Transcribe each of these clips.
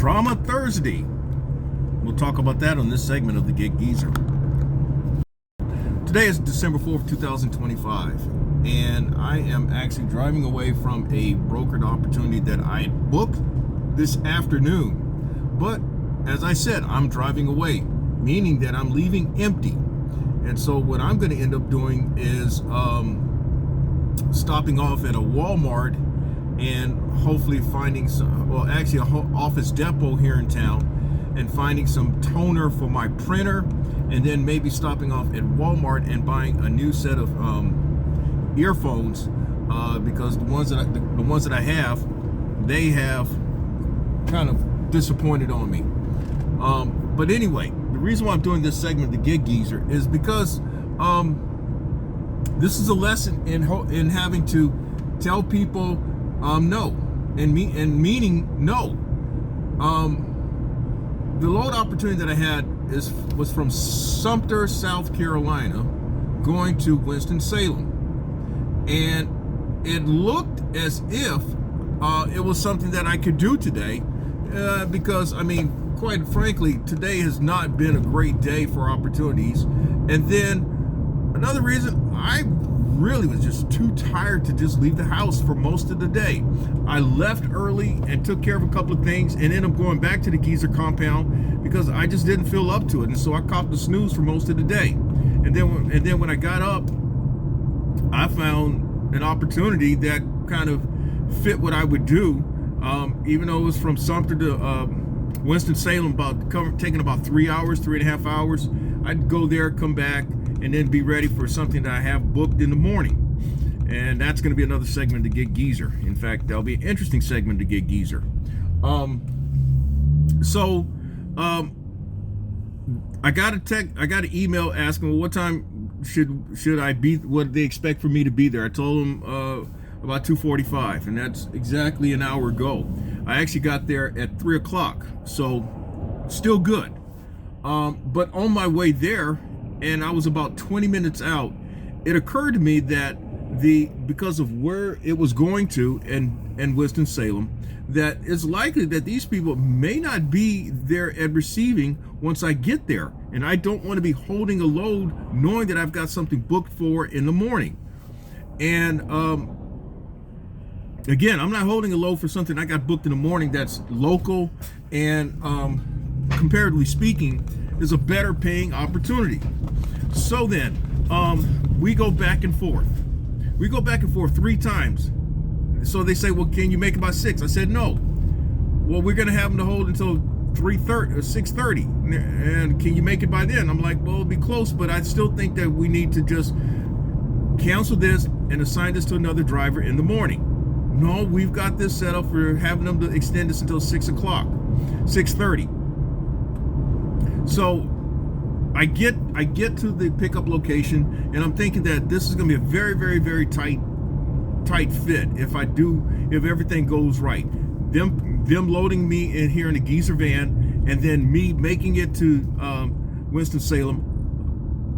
Drama Thursday. We'll talk about that on this segment of the Gig Geezer. Today is December 4th, 2025, and I am actually driving away from a brokered opportunity that I booked this afternoon. But as I said, I'm driving away, meaning that I'm leaving empty. And so what I'm going to end up doing is stopping off at a Walmart and hopefully finding some, well, actually a Office Depot here in town, and finding some toner for my printer, and then maybe stopping off at Walmart and buying a new set of earphones, because the ones that I have, they have kind of disappointed on me. But anyway, the reason why I'm doing this segment, the Gig Geezer, is because this is a lesson in having to tell people no, and meaning no. The load opportunity that I had was from Sumter, South Carolina, going to Winston-Salem, and it looked as if it was something that I could do today, because I mean, quite frankly, today has not been a great day for opportunities. And then another reason, I really was just too tired to just leave the house for most of the day. I left early and took care of a couple of things, and ended up going back to the Geezer compound because I just didn't feel up to it, and so I caught the snooze for most of the day. And then when I got up, I found an opportunity that kind of fit what I would do, even though it was from Sumter to Winston-Salem, taking about 3.5 hours. I'd go there, come back, and then be ready for something that I have booked in the morning. And that's going to be another segment to Gig Geezer. In fact, that'll be an interesting segment to Gig Geezer. I got an email asking, well, what time should I be? What do they expect for me to be there? I told them about 2:45, and that's exactly an hour ago. I actually got there at 3 o'clock, so still good. But on my way there, and I was about 20 minutes out, it occurred to me that because of where it was going to and Winston-Salem, that it's likely that these people may not be there at receiving once I get there, and I don't want to be holding a load knowing that I've got something booked for in the morning. And again, I'm not holding a load for something I got booked in the morning that's local and comparatively speaking is a better paying opportunity. So then we go back and forth. We go back and forth 3 times. So they say, well, can you make it by 6? I said no. Well, we're gonna have them to hold until 3:30 or 6:30, and can you make it by then? I'm like, well, it'll be close, but I still think that we need to just cancel this and assign this to another driver in the morning. No, we've got this set up for having them to extend this until 6 o'clock, 6:30. So I get to the pickup location, and I'm thinking that this is going to be a very, very, very tight fit if everything goes right. Them loading me in here in the Geezer van, and then me making it to Winston-Salem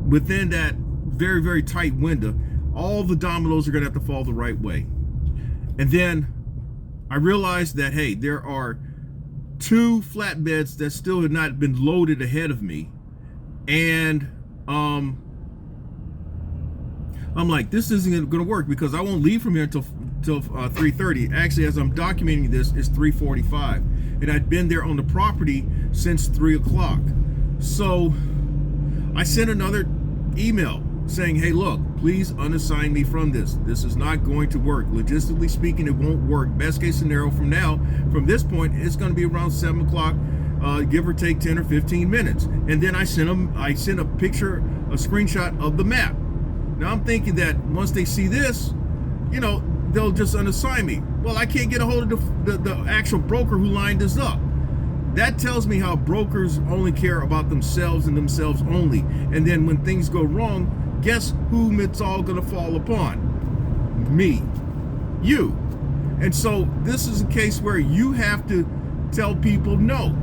within that very, very tight window. All the dominoes are going to have to fall the right way. And then I realized that, hey, there are 2 flatbeds that still had not been loaded ahead of me. And I'm like, this isn't going to work because I won't leave from here until 3:30. Actually, as I'm documenting this, it's 3:45. And I'd been there on the property since 3 o'clock. So I sent another email saying, hey, look, please unassign me from this. This is not going to work. Logistically speaking, it won't work. Best case scenario from this point, it's going to be around 7 o'clock, give or take 10 or 15 minutes. And then I sent a picture, a screenshot of the map. Now I'm thinking that once they see this, you know, they'll just unassign me. Well, I can't get a hold of the actual broker who lined this up. That tells me how brokers only care about themselves and themselves only. And then when things go wrong, guess whom it's all gonna fall upon? Me, you. And so this is a case where you have to tell people no.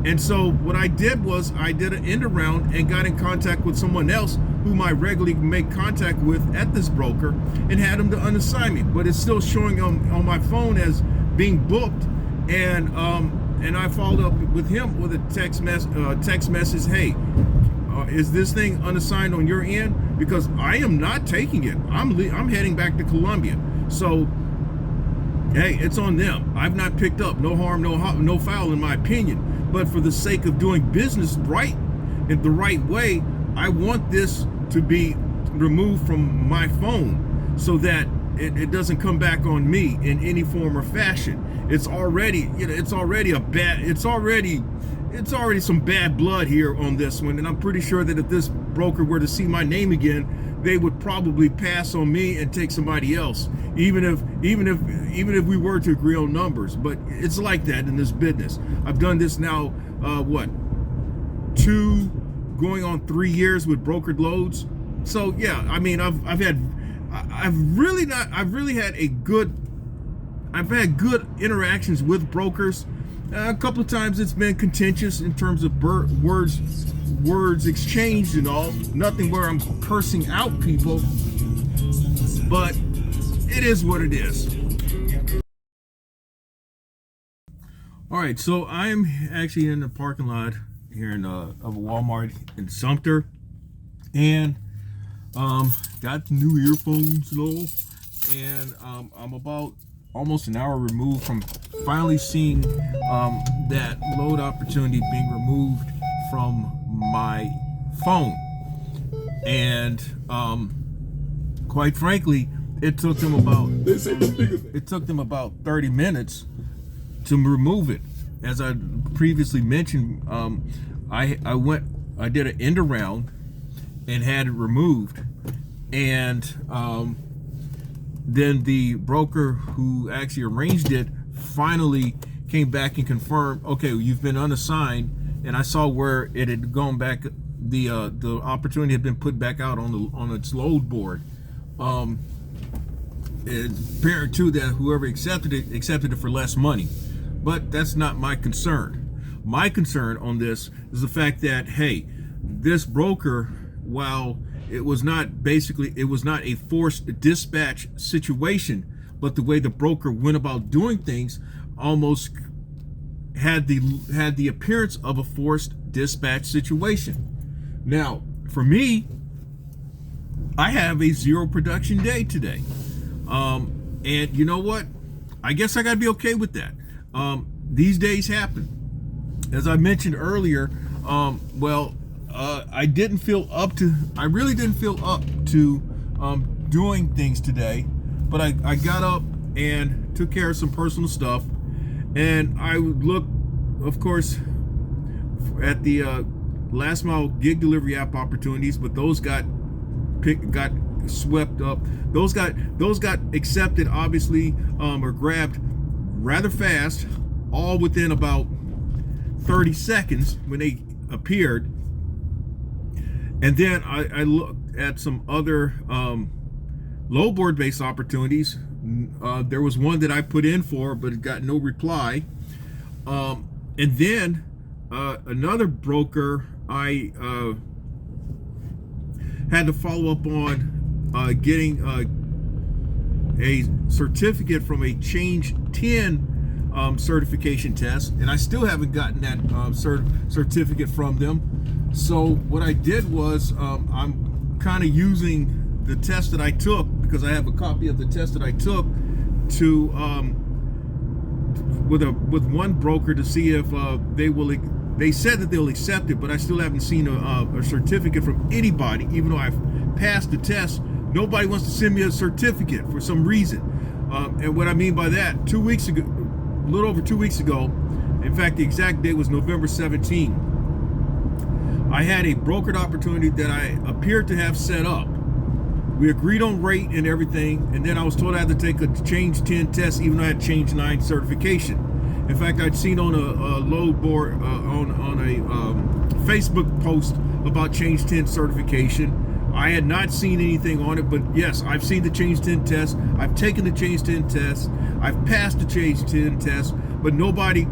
And so what I did was I did an end around and got in contact with someone else whom I regularly make contact with at this broker and had them to unassign me. But it's still showing on my phone as being booked. And and I followed up with him with a text message. Hey, is this thing unassigned on your end? Because I am not taking it. I'm heading back to Columbia. So, hey, it's on them. I've not picked up. No harm, no foul, in my opinion. But for the sake of doing business right, in the right way, I want this to be removed from my phone so that it doesn't come back on me in any form or fashion. It's already, it's already some bad blood here on this one, and I'm pretty sure that if this broker were to see my name again, they would probably pass on me and take somebody else, even if we were to agree on numbers. But it's like that in this business. I've done this now, going on 3 years with brokered loads. So yeah, I mean, I've had good interactions with brokers. A couple of times it's been contentious in terms of words exchanged and all. Nothing where I'm cursing out people, but it is what it is. All right, so I'm actually in the parking lot here of a Walmart in Sumter, and got new earphones and all, and I'm about almost an hour removed from finally seeing that load opportunity being removed from my phone. And quite frankly, it took them about 30 minutes to remove it. As I previously mentioned, I did an end around and had it removed, and then the broker who actually arranged it finally came back and confirmed, okay, you've been unassigned, and I saw where it had gone back, the opportunity had been put back out on its load board. It's apparent too that whoever accepted it for less money, but that's not my concern. My concern on this is the fact that, hey, this broker, while it was not a forced dispatch situation, but the way the broker went about doing things almost had the appearance of a forced dispatch situation. Now, for me, I have a 0 production day today. And you know what? I guess I gotta be okay with that. These days happen. As I mentioned earlier, I really didn't feel up to doing things today, but I got up and took care of some personal stuff, and I would look, of course, at the last mile gig delivery app opportunities, but those got swept up. Those got accepted, obviously, or grabbed rather fast, all within about 30 seconds when they appeared. And then I looked at some other low board based opportunities. There was one that I put in for, but it got no reply. And then another broker I had to follow up on getting a certificate from a Change 10 certification test, and I still haven't gotten that certificate from them. So what I did was I'm kind of using the test that I took, because I have a copy of the test that I took, to with one broker to see if they said that they'll accept it, but I still haven't seen a certificate from anybody. Even though I've passed the test, nobody wants to send me a certificate for some reason. And what I mean by that, 2 weeks ago, a little over 2 weeks ago, in fact the exact date was November 17, I had a brokered opportunity that I appeared to have set up. We agreed on rate and everything, and then I was told I had to take a Change 10 test, even though I had Change 9 certification. In fact, I'd seen on a load board, on a Facebook post about Change 10 certification. I had not seen anything on it, but yes, I've seen the Change 10 test. I've taken the Change 10 test. I've passed the Change 10 test, but nobody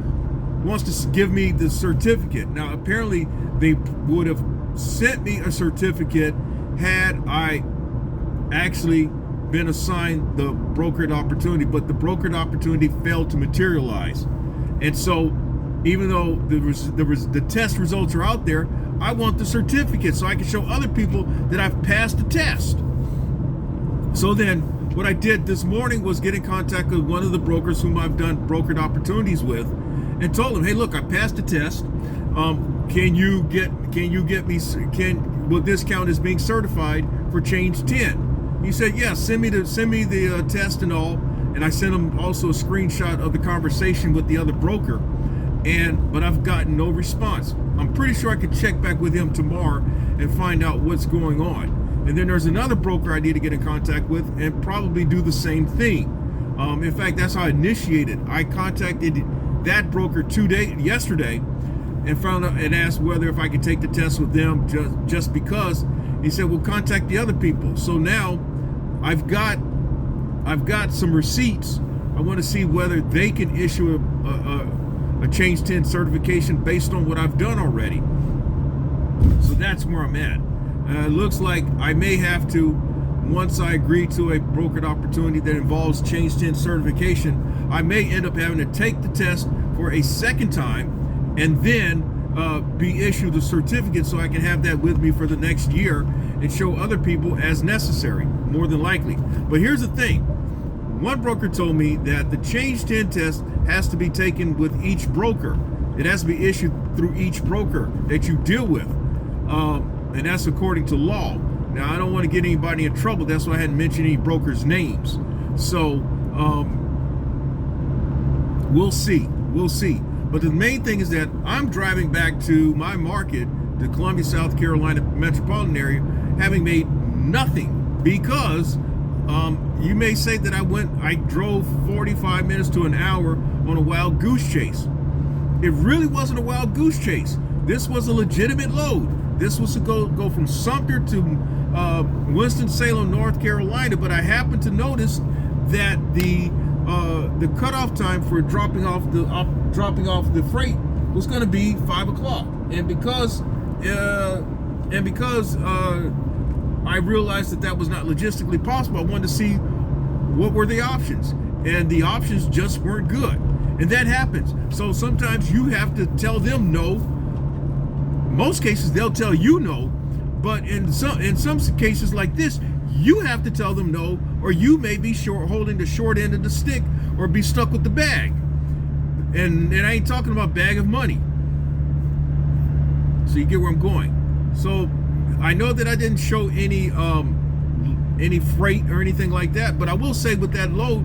wants to give me the certificate. Now, apparently, they would have sent me a certificate had I actually been assigned the brokered opportunity, but the brokered opportunity failed to materialize. And so even though the test results are out there, I want the certificate so I can show other people that I've passed the test. So then what I did this morning was get in contact with one of the brokers whom I've done brokered opportunities with, and told him, hey, look, I passed the test. Well, this count is being certified for change 10. He said, yeah, send me the test and all. And I sent him also a screenshot of the conversation with the other broker, but I've gotten no response. I'm pretty sure I could check back with him tomorrow and find out what's going on. And then there's another broker I need to get in contact with and probably do the same thing. In fact, that's how I initiated. I contacted that broker yesterday and found out and asked whether if I could take the test with them just because. He said, well, contact the other people. So now I've got some receipts. I want to see whether they can issue a change 10 certification based on what I've done already. So that's where I'm at. It looks like I may have to, once I agree to a brokered opportunity that involves change 10 certification, I may end up having to take the test for a second time and then be issued a certificate so I can have that with me for the next year and show other people as necessary, more than likely. But here's the thing. One broker told me that the change 10 test has to be taken with each broker. It has to be issued through each broker that you deal with. And that's according to law. Now, I don't want to get anybody in trouble. That's why I hadn't mentioned any brokers' names. So we'll see. We'll see. But the main thing is that I'm driving back to my market, the Columbia, South Carolina metropolitan area, having made nothing because you may say that I drove 45 minutes to an hour on a wild goose chase. It really wasn't a wild goose chase. This was a legitimate load. This was to go from Sumter to Winston-Salem, North Carolina, but I happened to notice that the cutoff time for dropping off the freight was going to be 5 o'clock, and because I realized that was not logistically possible, I wanted to see what were the options, and the options just weren't good, and that happens. So sometimes you have to tell them no. Most cases they'll tell you no, but in some cases like this, you have to tell them no, or you may be holding the short end of the stick or be stuck with the bag. And I ain't talking about bag of money. So you get where I'm going. So I know that I didn't show any freight or anything like that, but I will say with that load,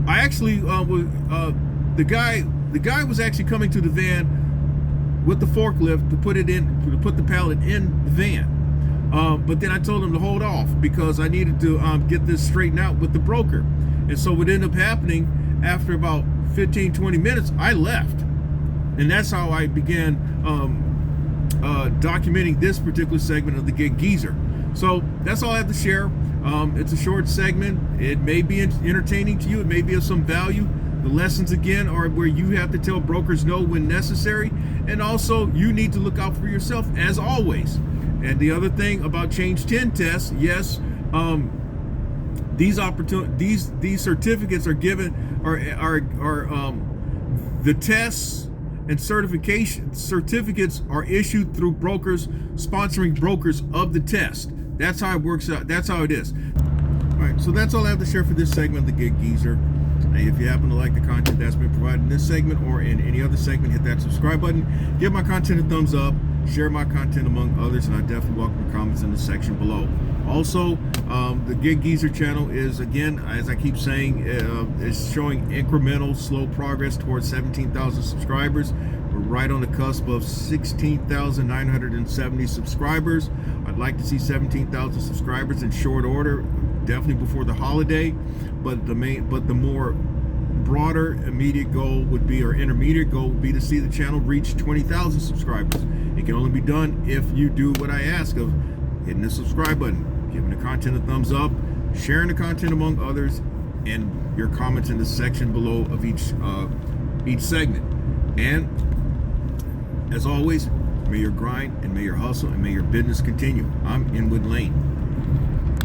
I actually the guy was actually coming to the van with the forklift to put the pallet in the van. But then I told him to hold off because I needed to get this straightened out with the broker. And so what ended up happening, after about 15-20 minutes, I left. And that's how I began documenting this particular segment of the Gig Geezer. So that's all I have to share. It's a short segment. It may be entertaining to you. It may be of some value. The lessons, again, are where you have to tell brokers no when necessary. And also, you need to look out for yourself, as always. And the other thing about change 10 tests, yes, these certificates are given, the tests and certificates are issued through brokers, sponsoring brokers of the test. That's how it works out. That's how it is. All right, so that's all I have to share for this segment of the Gig Geezer. And if you happen to like the content that's been provided in this segment or in any other segment, hit that subscribe button, give my content a thumbs up, share my content among others, and I definitely welcome comments in the section below. Also, the Gig Geezer channel is, again, as I keep saying, is showing incremental, slow progress towards 17,000 subscribers. We're right on the cusp of 16,970 subscribers. I'd like to see 17,000 subscribers in short order, definitely before the holiday. But the more broader immediate goal would be, or intermediate goal would be, to see the channel reach 20,000 subscribers. It can only be done if you do what I ask of hitting the subscribe button, giving the content a thumbs up, sharing the content among others, and your comments in the section below of each segment. And as always, may your grind and may your hustle and may your business continue. I'm Inwood Lane.